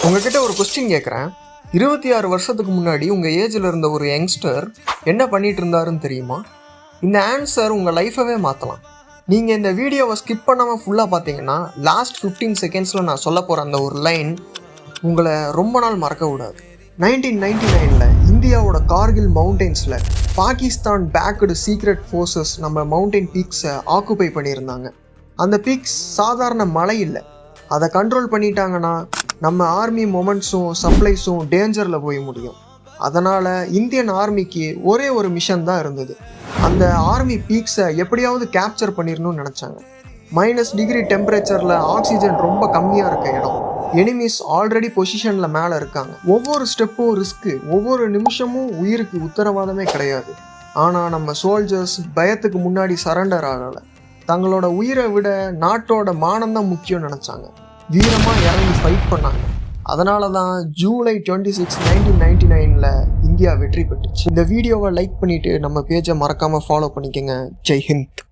உங்ககிட்ட ஒரு கொஸ்டின் கேட்குறேன். 26 வருஷத்துக்கு முன்னாடி உங்கள் ஏஜில் இருந்த ஒரு யங்ஸ்டர் என்ன பண்ணிட்டு இருந்தாருன்னு தெரியுமா? இந்த ஆன்சர் உங்கள் லைஃபவே மாற்றலாம். நீங்கள் இந்த வீடியோவை ஸ்கிப் பண்ணாமல் ஃபுல்லாக பார்த்தீங்கன்னா லாஸ்ட் 15 செகண்ட்ஸில் நான் சொல்ல போகிற அந்த ஒரு லைன் உங்களை ரொம்ப நாள் மறக்க விடாது. 1999 இந்தியாவோட கார்கில் மவுண்டெயின்ஸில் பாகிஸ்தான் பேக்டு சீக்ரெட் ஃபோர்ஸஸ் நம்ம மவுண்டெயின் பீக்ஸை ஆக்குபை பண்ணியிருந்தாங்க. அந்த பீக்ஸ் சாதாரண மலை இல்லை. அதை கண்ட்ரோல் பண்ணிட்டாங்கன்னா நம்ம ஆர்மி மொமெண்ட்ஸும் சப்ளைஸும் டேஞ்சரில் போய் முடியும். அதனால் இந்தியன் ஆர்மிக்கு ஒரே ஒரு மிஷன் தான் இருந்தது. அந்த ஆர்மி பீக்ஸை எப்படியாவது கேப்சர் பண்ணிடணும்னு நினச்சாங்க. -டிகிரி டெம்பரேச்சரில் ஆக்சிஜன் ரொம்ப கம்மியாக இருக்க இடம். எனிமீஸ் ஆல்ரெடி பொசிஷனில் மேலே இருக்காங்க. ஒவ்வொரு ஸ்டெப்பும் ரிஸ்க்கு, ஒவ்வொரு நிமிஷமும் உயிருக்கு உத்தரவாதமே கிடையாது. ஆனால் நம்ம சோல்ஜர்ஸ் பயத்துக்கு முன்னாடி சரண்டர் ஆகலை. தங்களோட உயிரை விட நாட்டோட மானம்தான் முக்கியம் நினச்சாங்க. வீரமாக இறங்கி ஃபைட் பண்ணாங்க. அதனால தான் ஜூலை 26, 1999 இந்தியா வெற்றி பெற்றுச்சு. இந்த வீடியோவை லைக் பண்ணிவிட்டு நம்ம பேஜை மறக்காமல் ஃபாலோ பண்ணிக்கோங்க. ஜெய் ஹிந்த்.